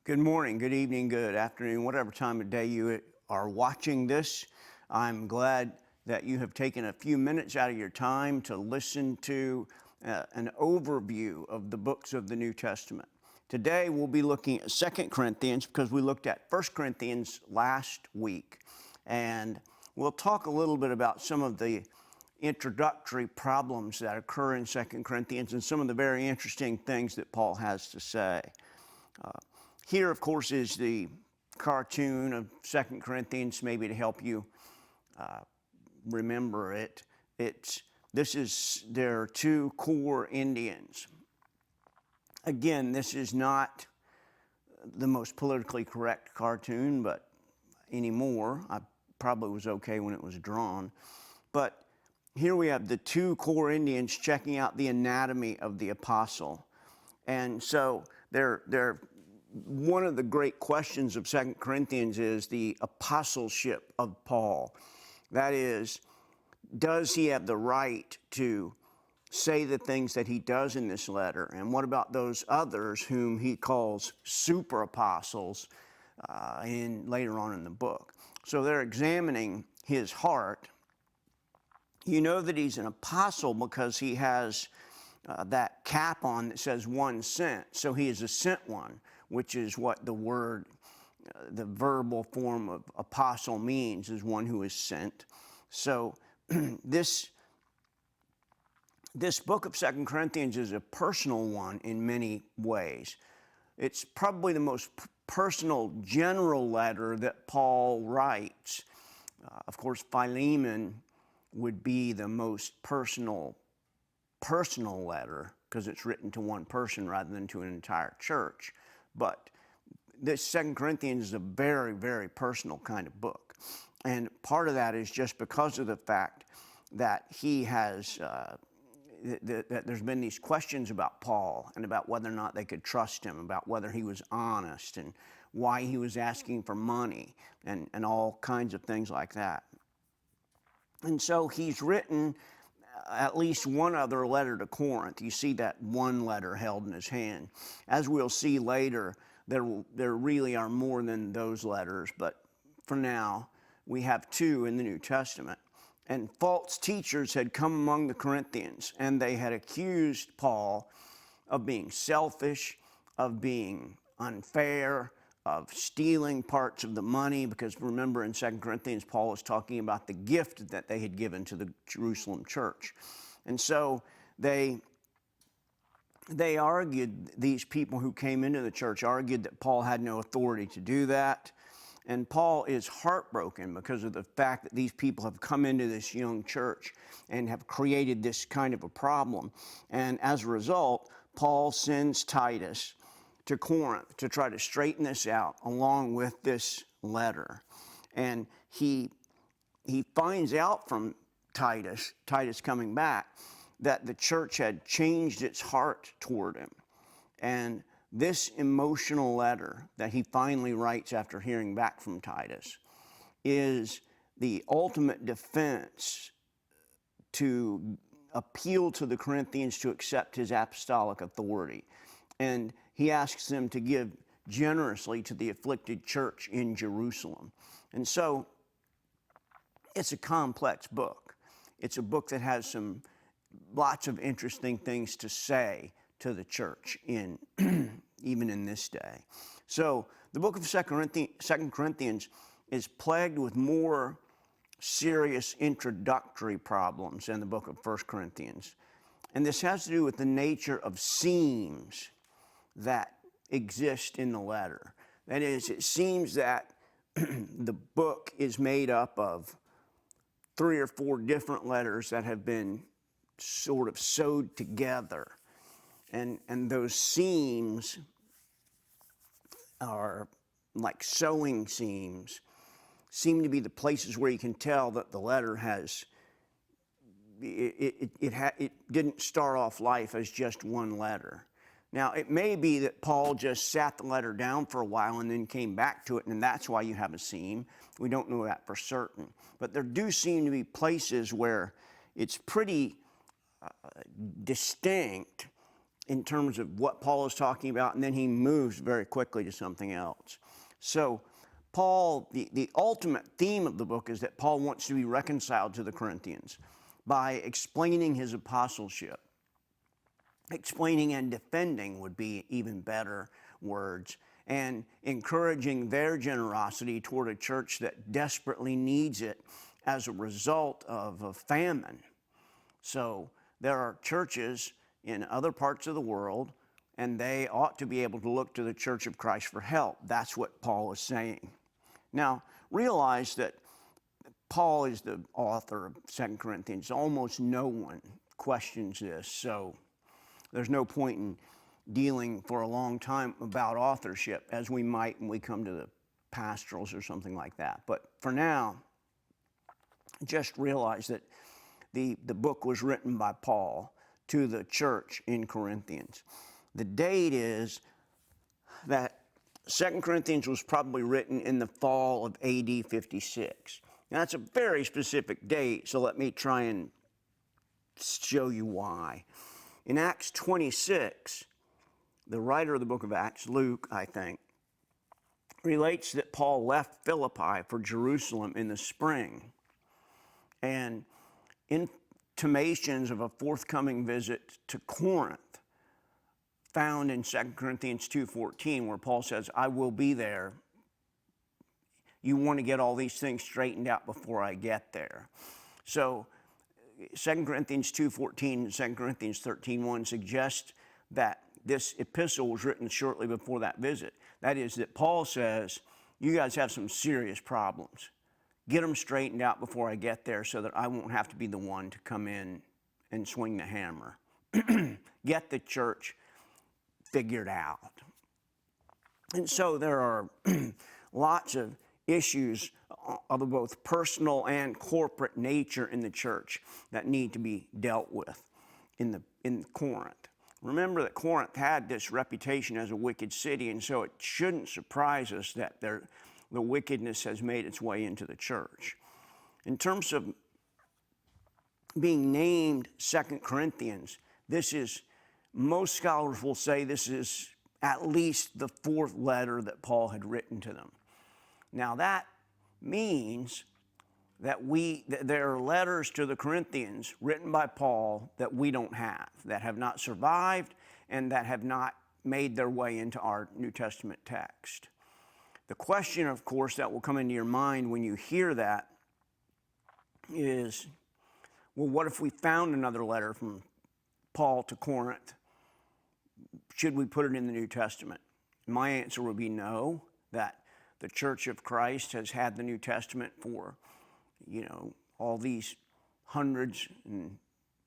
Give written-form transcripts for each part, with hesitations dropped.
Good morning, good evening, good afternoon, whatever time of day you are watching this. I'm glad that you have taken a few minutes out of your time to listen to an overview of the books of the New Testament. Today we'll be looking at 2 Corinthians because we looked at 1 Corinthians last week. And we'll talk a little bit about some of the introductory problems that occur in 2 Corinthians and some of the very interesting things that Paul has to say. Here, of course, is the cartoon of 2 Corinthians, maybe to help you remember it. There are two core Indians. Again, this is not the most politically correct cartoon, but anymore. I probably was okay when it was drawn. But here we have the two core Indians checking out the anatomy of the apostle. And so they're one of the great questions of 2 Corinthians is the apostleship of Paul. That is, does he have the right to say the things that he does in this letter? And what about those others whom he calls super apostles later on in the book? So they're examining his heart. You know that he's an apostle because he has that cap on that says 1 sent. So he is a sent one, which is what the word, the verbal form of apostle means, is one who is sent. So this book of 2 Corinthians is a personal one in many ways. It's probably the most personal general letter that Paul writes. Of course, Philemon would be the most personal letter because it's written to one person rather than to an entire church. But this 2 Corinthians is a very, very personal kind of book. And part of that is just because of the fact that he has, that there's been these questions about Paul and about whether or not they could trust him, about whether he was honest and why he was asking for money and all kinds of things like that. And so he's written at least one other letter to Corinth. You see that one letter held in his hand. As we'll see later, there really are more than those letters, but for now, we have two in the New Testament. And false teachers had come among the Corinthians, and they had accused Paul of being selfish, of being unfair, of stealing parts of the money, because remember in 2 Corinthians, Paul is talking about the gift that they had given to the Jerusalem church. And so they argued, these people who came into the church argued that Paul had no authority to do that. And Paul is heartbroken because of the fact that these people have come into this young church and have created this kind of a problem. And as a result, Paul sends Titus to Corinth to try to straighten this out along with this letter. And he finds out from Titus coming back, that the church had changed its heart toward him. And this emotional letter that he finally writes after hearing back from Titus is the ultimate defense to appeal to the Corinthians to accept his apostolic authority. And he asks them to give generously to the afflicted church in Jerusalem. And so it's a complex book. It's a book that has lots of interesting things to say to the church even in this day. So the book of 2 Corinthians is plagued with more serious introductory problems than the book of 1 Corinthians. And this has to do with the nature of seams that exist in the letter. That is, it seems that the book is made up of 3 or 4 different letters that have been sort of sewed together. And those seams are like sewing seams, seem to be the places where you can tell that the letter it didn't start off life as just one letter. Now, it may be that Paul just sat the letter down for a while and then came back to it, and that's why you have a seam. We don't know that for certain. But there do seem to be places where it's pretty distinct in terms of what Paul is talking about, and then he moves very quickly to something else. So Paul, the ultimate theme of the book is that Paul wants to be reconciled to the Corinthians by explaining his apostleship. Explaining and defending would be even better words, and encouraging their generosity toward a church that desperately needs it as a result of a famine. So there are churches in other parts of the world, and they ought to be able to look to the Church of Christ for help. That's what Paul is saying. Now, realize that Paul is the author of 2 Corinthians. Almost no one questions this, so there's no point in dealing for a long time about authorship, as we might when we come to the pastorals or something like that. But for now, just realize that the book was written by Paul to the church in Corinthians. The date is that 2 Corinthians was probably written in the fall of AD 56. Now, that's a very specific date, so let me try and show you why. In Acts 26, the writer of the book of Acts, Luke, I think, relates that Paul left Philippi for Jerusalem in the spring, and intimations of a forthcoming visit to Corinth found in 2 Corinthians 2:14, where Paul says, I will be there. You want to get all these things straightened out before I get there. So 2 Corinthians 2:14 and 2 Corinthians 13:1 suggest that this epistle was written shortly before that visit. That is, that Paul says, you guys have some serious problems. Get them straightened out before I get there so that I won't have to be the one to come in and swing the hammer. Get the church figured out. And so there are lots of issues of both personal and corporate nature in the church that need to be dealt with in Corinth. Remember that Corinth had this reputation as a wicked city, and so it shouldn't surprise us that the wickedness has made its way into the church. In terms of being named 2 Corinthians, this is, most scholars will say this is at least the fourth letter that Paul had written to them. Now that means that there are letters to the Corinthians written by Paul that we don't have, that have not survived and that have not made their way into our New Testament text. The question, of course, that will come into your mind when you hear that is, well, what if we found another letter from Paul to Corinth? Should we put it in the New Testament? My answer would be no, that the Church of Christ has had the New Testament for, all these hundreds and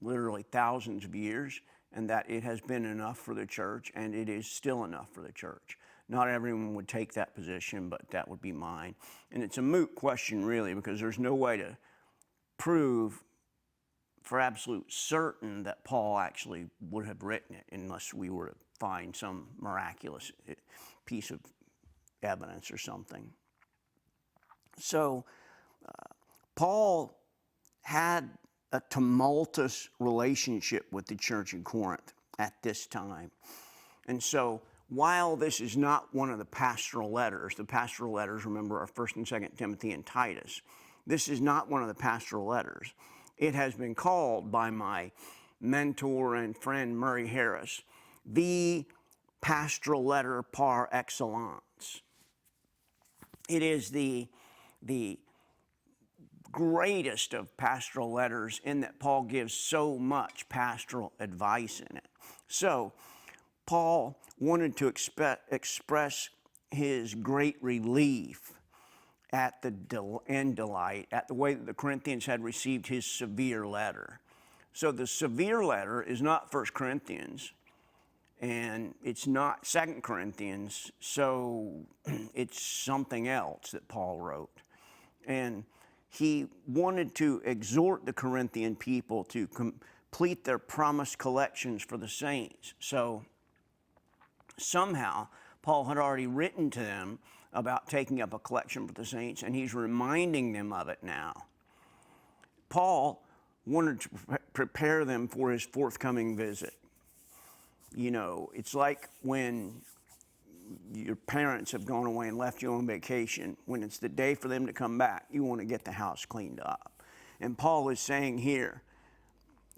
literally thousands of years, and that it has been enough for the church, and it is still enough for the church. Not everyone would take that position, but that would be mine. And it's a moot question, really, because there's no way to prove for absolute certain that Paul actually would have written it unless we were to find some miraculous piece of evidence or something. So Paul had a tumultuous relationship with the church in Corinth at this time. And so while this is not one of the pastoral letters, remember, are 1st and 2nd Timothy and Titus. This is not one of the pastoral letters. It has been called by my mentor and friend Murray Harris the pastoral letter par excellence. It is the greatest of pastoral letters in that Paul gives so much pastoral advice in it. So Paul wanted to express his great relief at and delight at the way that the Corinthians had received his severe letter. So the severe letter is not 1 Corinthians, and it's not 2 Corinthians, so it's something else that Paul wrote. And he wanted to exhort the Corinthian people to complete their promised collections for the saints. So somehow Paul had already written to them about taking up a collection for the saints, and he's reminding them of it now. Paul wanted to prepare them for his forthcoming visit. You know, it's like when your parents have gone away and left you on vacation. When it's the day for them to come back, you want to get the house cleaned up. And Paul is saying here,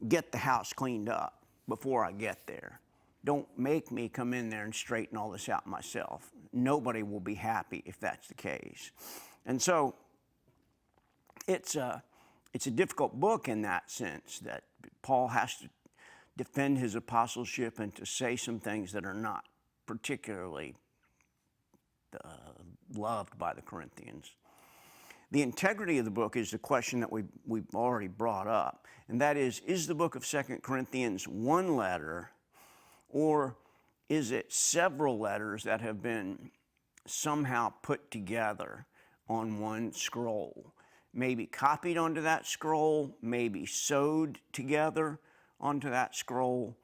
get the house cleaned up before I get there. Don't make me come in there and straighten all this out myself. Nobody will be happy if that's the case. And so it's a difficult book in that sense, that Paul has to defend his apostleship and to say some things that are not particularly loved by the Corinthians. The integrity of the book is the question that we've already brought up, and that is the book of 2 Corinthians one letter, or is it several letters that have been somehow put together on one scroll? Maybe copied onto that scroll, maybe sewed together onto that scroll.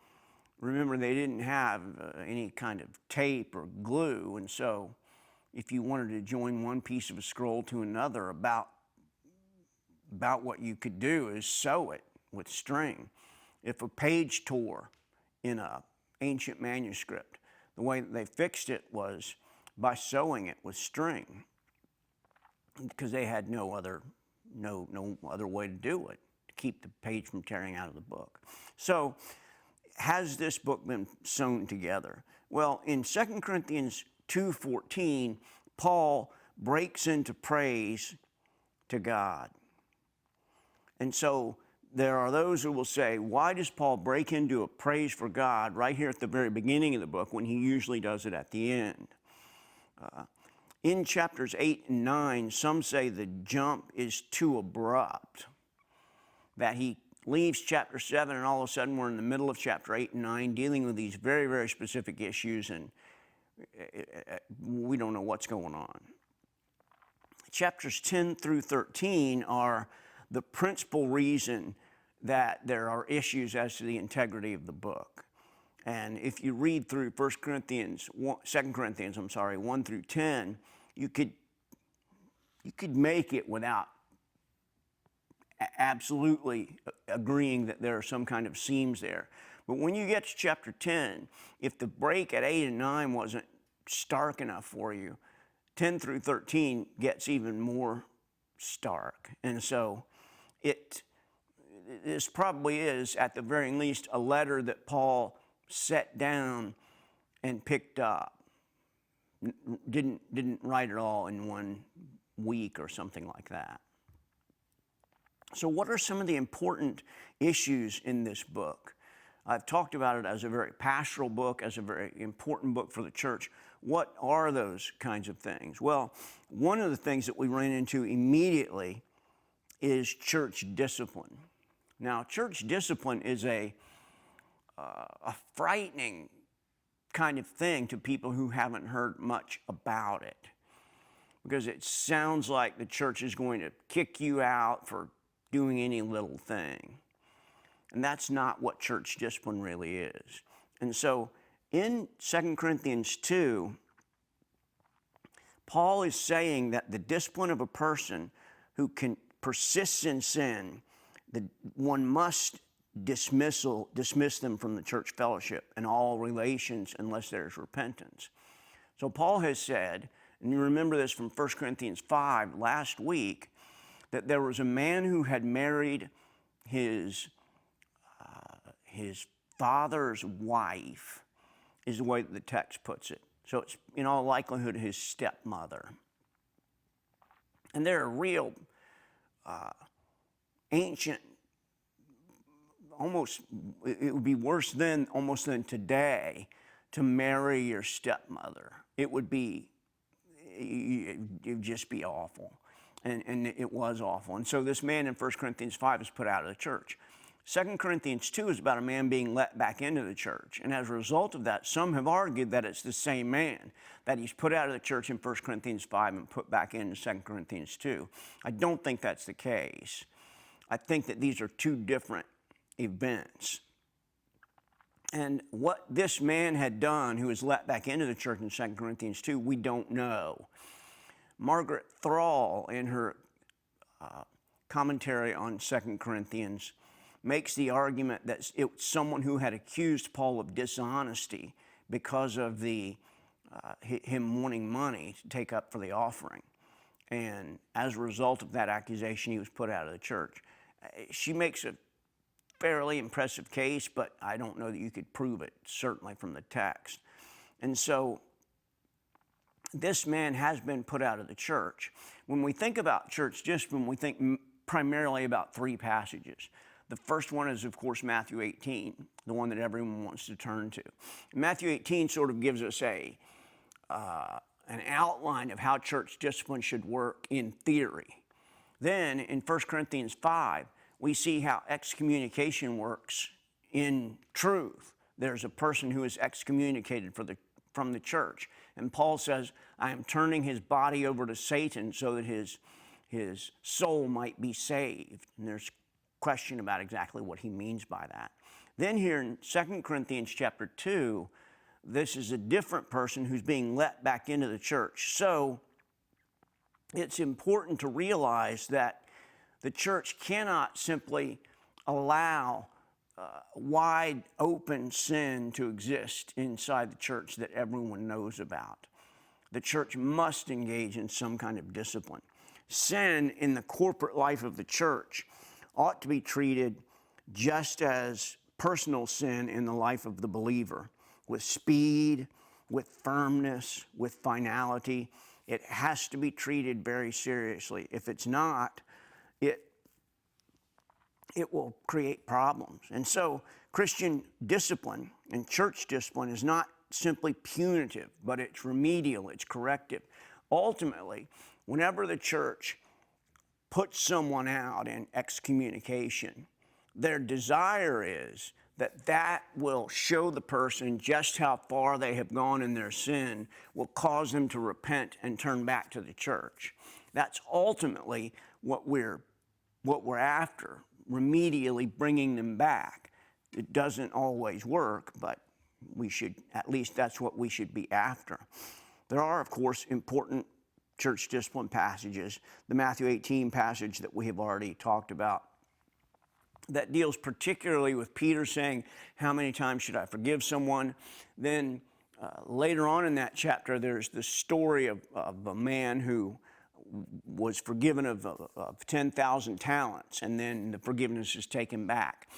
Remember, they didn't have any kind of tape or glue, and so if you wanted to join one piece of a scroll to another, about what you could do is sew it with string. If a page tore in an ancient manuscript, the way that they fixed it was by sewing it with string, because they had no other way to do it, to keep the page from tearing out of the book. So, has this book been sewn together? Well, in 2 Corinthians 2:14, Paul breaks into praise to God. And so there are those who will say, why does Paul break into a praise for God right here at the very beginning of the book when he usually does it at the end? In chapters 8 and 9, some say the jump is too abrupt, that he leaves chapter 7 and all of a sudden we're in the middle of chapter 8 and 9 dealing with these very, very specific issues, and we don't know what's going on. Chapters 10 through 13 are the principal reason that there are issues as to the integrity of the book. And if you read through 2 Corinthians 1 through 10, you could make it without absolutely agreeing that there are some kind of seams there. But when you get to chapter 10, if the break at 8 and 9 wasn't stark enough for you, 10 through 13 gets even more stark. And so this probably is, at the very least, a letter that Paul set down and picked up. Didn't write it all in one week or something like that. So what are some of the important issues in this book? I've talked about it as a very pastoral book, as a very important book for the church. What are those kinds of things? Well, one of the things that we ran into immediately is church discipline. Now, church discipline is a frightening kind of thing to people who haven't heard much about it, because it sounds like the church is going to kick you out for doing any little thing. And that's not what church discipline really is. And so in 2 Corinthians 2, Paul is saying that the discipline of a person who persists in sin, that one must dismiss them from the church fellowship and all relations unless there's repentance. So Paul has said, and you remember this from 1 Corinthians 5 last week, that there was a man who had married his father's wife, is the way that the text puts it. So it's in all likelihood his stepmother. And there are real ancient, almost, it would be worse then almost than today to marry your stepmother. It would just be awful. And it was awful. And so this man in 1 Corinthians 5 is put out of the church. 2 Corinthians 2 is about a man being let back into the church. And as a result of that, some have argued that it's the same man, that he's put out of the church in 1 Corinthians 5 and put back into 2 Corinthians 2. I don't think that's the case. I think that these are two different events. And what this man had done, who was let back into the church in 2 Corinthians 2, we don't know. Margaret Thrall, in her commentary on 2 Corinthians, makes the argument that it was someone who had accused Paul of dishonesty because of him wanting money to take up for the offering. And as a result of that accusation, he was put out of the church. She makes a fairly impressive case, but I don't know that you could prove it, certainly from the text. And so this man has been put out of the church. When we think about church discipline, we think primarily about three passages. The first one is, of course, Matthew 18, the one that everyone wants to turn to. Matthew 18 sort of gives us an outline of how church discipline should work in theory. Then in 1 Corinthians 5, we see how excommunication works in truth. There's a person who is excommunicated from the church. And Paul says, I am turning his body over to Satan so that his soul might be saved. And there's question about exactly what he means by that. Then here in 2 Corinthians chapter 2, this is a different person who's being let back into the church. So it's important to realize that the church cannot simply allow wide open sin to exist inside the church that everyone knows about. The church must engage in some kind of discipline. Sin in the corporate life of the church ought to be treated just as personal sin in the life of the believer, with speed, with firmness, with finality. It has to be treated very seriously. If it's not, it will create problems. And so Christian discipline and church discipline is not simply punitive, but it's remedial, it's corrective. Ultimately, whenever the church puts someone out in excommunication, their desire is that will show the person just how far they have gone in their sin, will cause them to repent and turn back to the church. That's ultimately what we're after, remedially bringing them back. It doesn't always work, but at least that's what we should be after. There are, of course, important church discipline passages. The Matthew 18 passage that we have already talked about, that deals particularly with Peter saying, how many times should I forgive someone? Then later on in that chapter, there's the story of a man who was forgiven of 10,000 talents, and then the forgiveness is taken back.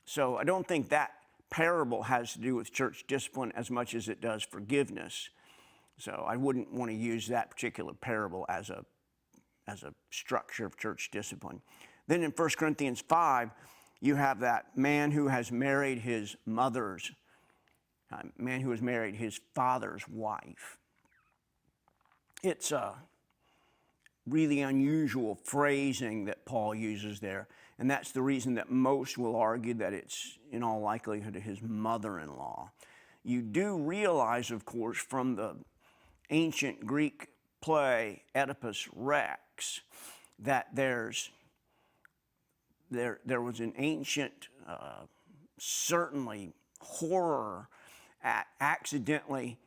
So I don't think that parable has to do with church discipline as much as it does forgiveness. So I wouldn't want to use that particular parable as a structure of church discipline. Then in 1 Corinthians 5, you have that man who has married his father's wife. It's a really unusual phrasing that Paul uses there, and that's the reason that most will argue that it's in all likelihood his mother-in-law. You do realize, of course, from the ancient Greek play Oedipus Rex, that there was an ancient, certainly horror at accidentally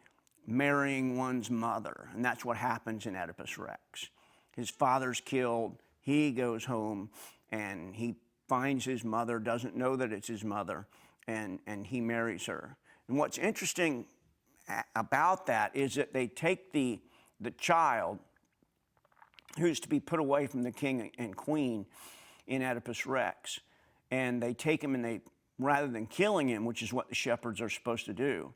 marrying one's mother. And that's what happens in Oedipus Rex. His father's killed, he goes home, and he finds his mother, doesn't know that it's his mother, and he marries her. And what's interesting about that is that they take the child who's to be put away from the king and queen in Oedipus Rex, and they take him and rather than killing him, which is what the shepherds are supposed to do,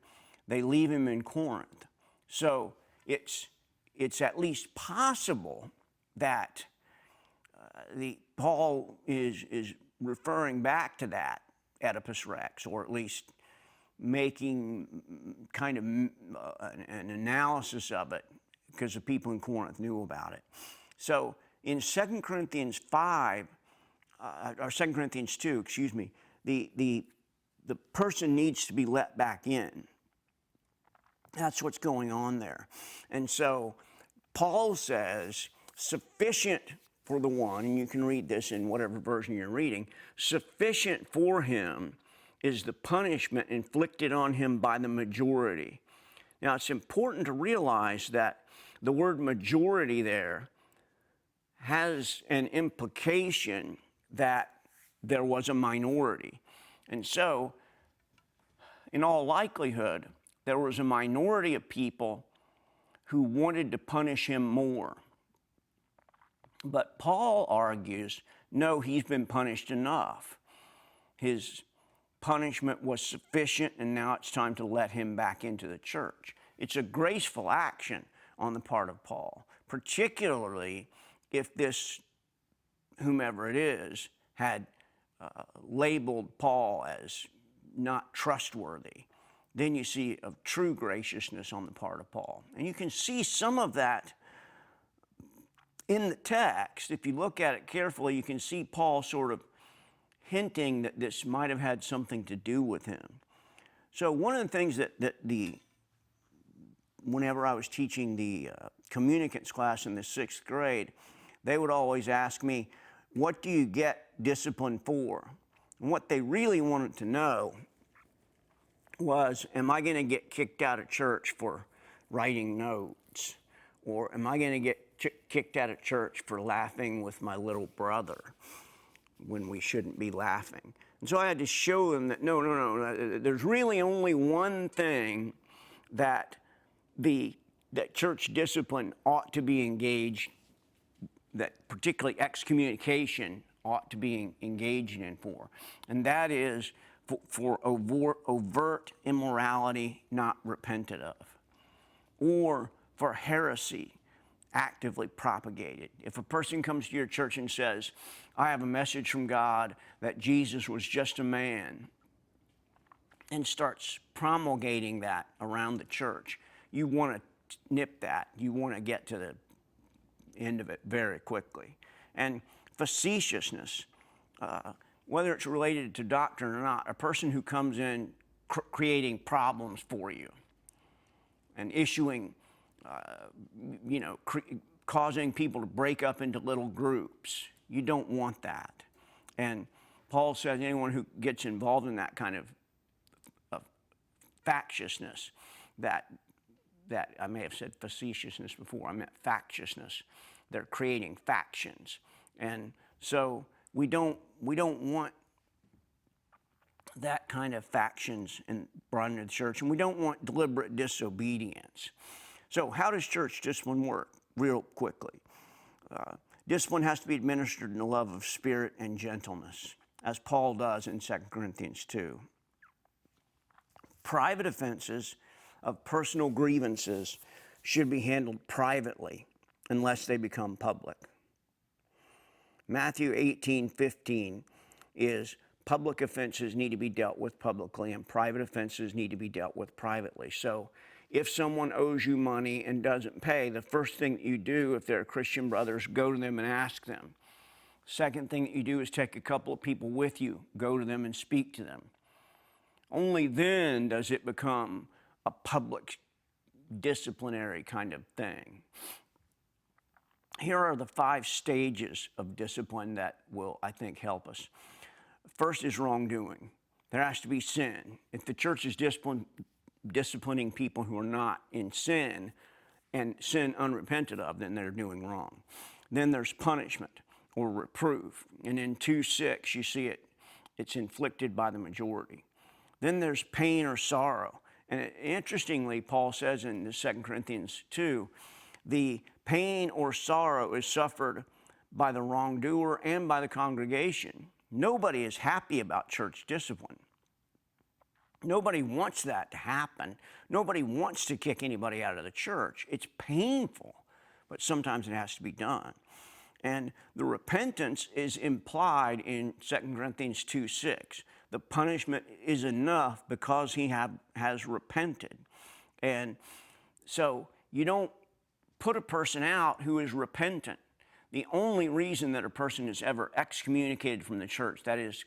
they leave him in Corinth. So it's at least possible that Paul is referring back to that Oedipus Rex, or at least making kind of an analysis of it, because the people in Corinth knew about it. So in 2 Corinthians 2, the person needs to be let back in. That's what's going on there. And so Paul says, sufficient for the one, and you can read this in whatever version you're reading, sufficient for him is the punishment inflicted on him by the majority. Now, it's important to realize that the word majority there has an implication that there was a minority. And so, in all likelihood, there was a minority of people who wanted to punish him more. But Paul argues, no, he's been punished enough. His punishment was sufficient, and now it's time to let him back into the church. It's a graceful action on the part of Paul, particularly if this, whomever it is, had labeled Paul as not trustworthy. Then you see a true graciousness on the part of Paul. And you can see some of that in the text. If you look at it carefully, you can see Paul sort of hinting that this might have had something to do with him. So one of the things that whenever I was teaching the communicants class in the 6th grade, they would always ask me, what do you get discipline for? And what they really wanted to know was, am I going to get kicked out of church for writing notes? Or am I going to get kicked out of church for laughing with my little brother when we shouldn't be laughing? And so I had to show them that no, there's really only one thing that that church discipline ought to be engaged, that particularly excommunication ought to be engaged in for, and that is for overt immorality not repented of, or for heresy actively propagated. If a person comes to your church and says, I have a message from God that Jesus was just a man, and starts promulgating that around the church, you want to nip that. You want to get to the end of it very quickly. And facetiousness, whether it's related to doctrine or not, a person who comes in creating problems for you and issuing, causing people to break up into little groups, you don't want that. And Paul says anyone who gets involved in that kind of factiousness, that I may have said facetiousness before, I meant factiousness. They're creating factions. And so we don't want that kind of factions brought into the church, and we don't want deliberate disobedience. So how does church discipline work? Real quickly. Discipline has to be administered in the love of spirit and gentleness, as Paul does in 2 Corinthians 2. Private offenses of personal grievances should be handled privately unless they become public. Matthew 18:15 is public offenses need to be dealt with publicly and private offenses need to be dealt with privately. So if someone owes you money and doesn't pay, the first thing that you do, if they're Christian brothers, go to them and ask them. Second thing that you do is take a couple of people with you, go to them and speak to them. Only then does it become a public disciplinary kind of thing. Here are the 5 stages of discipline that will, I think, help us. First is wrongdoing. There has to be sin. If the church is disciplining people who are not in sin and sin unrepented of, then they're doing wrong. Then there's punishment or reproof. And in 2:6, you see it's inflicted by the majority. Then there's pain or sorrow. And interestingly, Paul says in 2 Corinthians 2, the pain or sorrow is suffered by the wrongdoer and by the congregation. Nobody is happy about church discipline. Nobody wants that to happen. Nobody wants to kick anybody out of the church. It's painful, but sometimes it has to be done. And the repentance is implied in 2 Corinthians 2:6. The punishment is enough because he has repented. And so you don't put a person out who is repentant. The only reason that a person is ever excommunicated from the church, that is,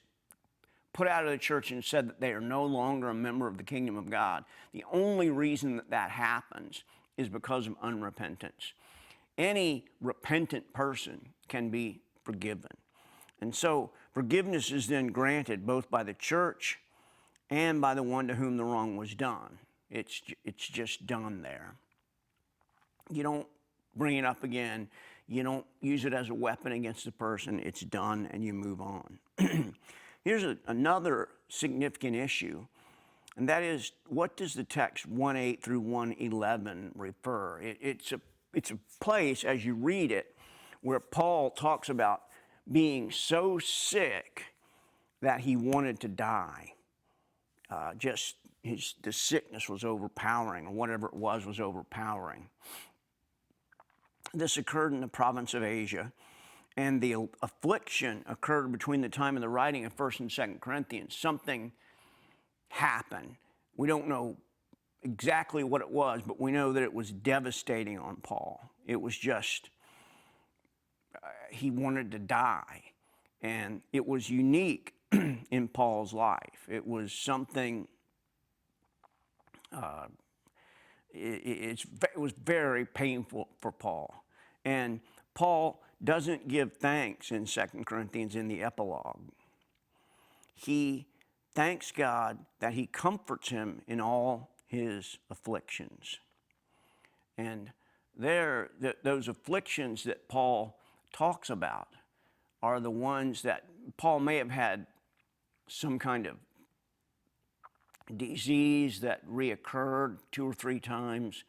put out of the church and said that they are no longer a member of the kingdom of God, the only reason that that happens is because of unrepentance. Any repentant person can be forgiven. And so forgiveness is then granted both by the church and by the one to whom the wrong was done. It's just done there. You don't bring it up again. You don't use it as a weapon against the person. It's done, and you move on. Here's another significant issue, and that is, what does the text 1:8 through 1:11 refer? It's a place, as you read it, where Paul talks about being so sick that he wanted to die. The sickness was overpowering, or whatever it was overpowering. This occurred in the province of Asia, and the affliction occurred between the time of the writing of 1st and 2nd Corinthians. Something happened. We don't know exactly what it was, but we know that it was devastating on Paul. It was just, he wanted to die. And it was unique in Paul's life. It was something, it was very painful for Paul. And Paul doesn't give thanks in 2 Corinthians in the epilogue. He thanks God that he comforts him in all his afflictions. And those afflictions that Paul talks about are the ones that Paul may have had some kind of disease that reoccurred 2 or 3 times.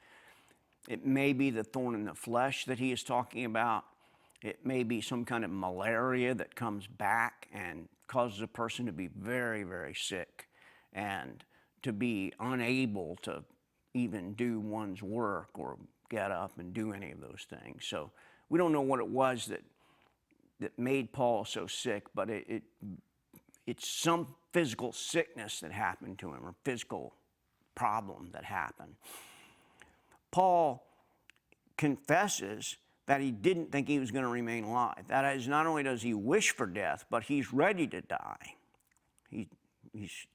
It may be the thorn in the flesh that he is talking about. It may be some kind of malaria that comes back and causes a person to be very, very sick and to be unable to even do one's work or get up and do any of those things. So we don't know what it was that made Paul so sick, but it's some physical sickness that happened to him, or physical problem that happened. Paul confesses that he didn't think he was going to remain alive. That is, not only does he wish for death, but he's ready to die. He's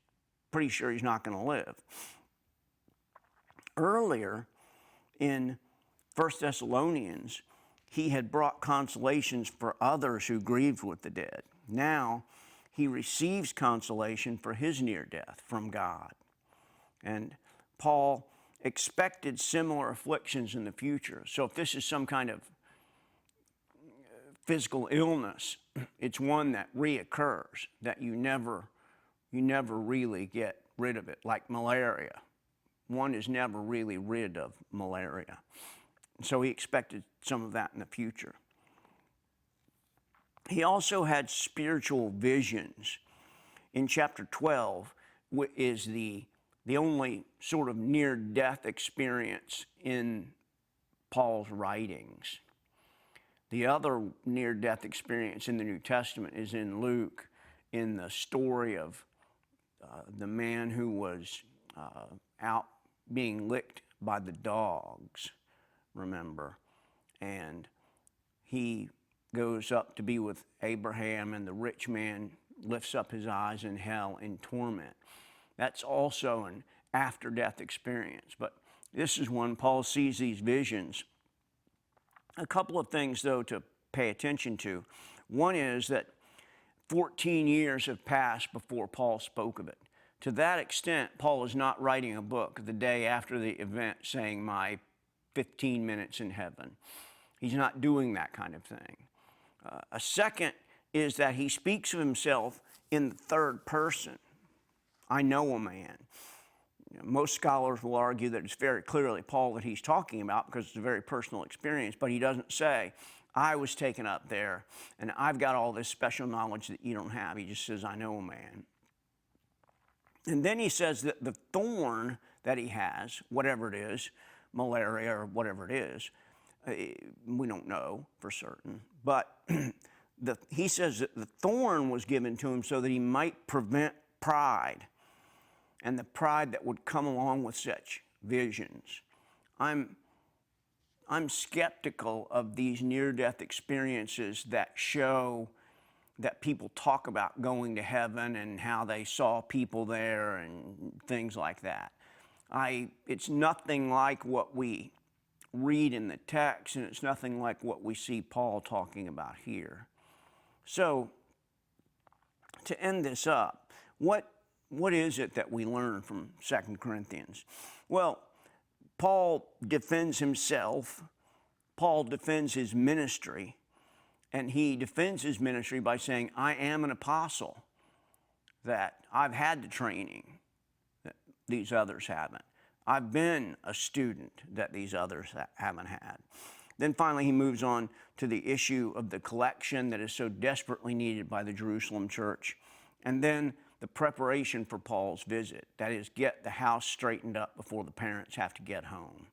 pretty sure he's not going to live. Earlier in 1 Thessalonians, he had brought consolations for others who grieved with the dead. Now he receives consolation for his near death from God. And Paul expected similar afflictions in the future. So if this is some kind of physical illness, it's one that reoccurs, that you never really get rid of it, like malaria. One is never really rid of malaria. So he expected some of that in the future. He also had spiritual visions. In chapter 12 is the only sort of near-death experience in Paul's writings. The other near-death experience in the New Testament is in Luke, in the story of the man who was out being licked by the dogs, remember? And he goes up to be with Abraham, and the rich man lifts up his eyes in hell in torment. That's also an after-death experience. But this is when Paul sees these visions. A couple of things, though, to pay attention to. One is that 14 years have passed before Paul spoke of it. To that extent, Paul is not writing a book the day after the event saying, my 15 minutes in heaven. He's not doing that kind of thing. A second is that he speaks of himself in the third person. I know a man. Most scholars will argue that it's very clearly Paul that he's talking about because it's a very personal experience, but he doesn't say, I was taken up there and I've got all this special knowledge that you don't have. He just says, I know a man. And then he says that the thorn that he has, whatever it is, malaria or whatever it is, we don't know for certain, but he says that the thorn was given to him so that he might prevent pride, and the pride that would come along with such visions. I'm skeptical of these near-death experiences that show that people talk about going to heaven and how they saw people there and things like that. It's nothing like what we read in the text, and it's nothing like what we see Paul talking about here. So, to end this up, what is it that we learn from 2 Corinthians? Well, Paul defends himself Paul defends his ministry, and he defends his ministry by saying, I am an apostle, that I've had the training that these others haven't. I've been a student that these others haven't had. Then finally, he moves on to the issue of the collection that is so desperately needed by the Jerusalem church. And then the preparation for Paul's visit, that is, get the house straightened up before the parents have to get home.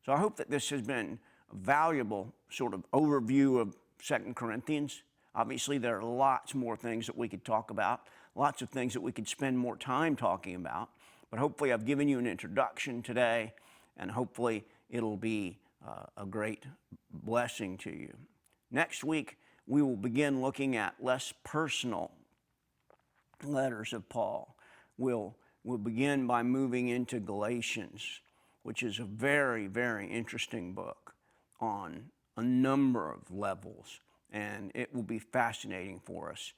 So I hope that this has been a valuable sort of overview of 2 Corinthians. Obviously, there are lots more things that we could talk about, lots of things that we could spend more time talking about, but hopefully I've given you an introduction today, and hopefully it'll be a great blessing to you. Next week, we will begin looking at less personal letters of Paul. We'll begin by moving into Galatians, which is a very, very interesting book on a number of levels, and it will be fascinating for us.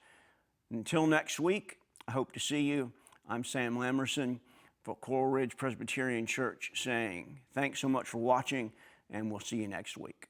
Until next week, I hope to see you. I'm Sam Lamerson for Coral Ridge Presbyterian Church saying thanks so much for watching, and we'll see you next week.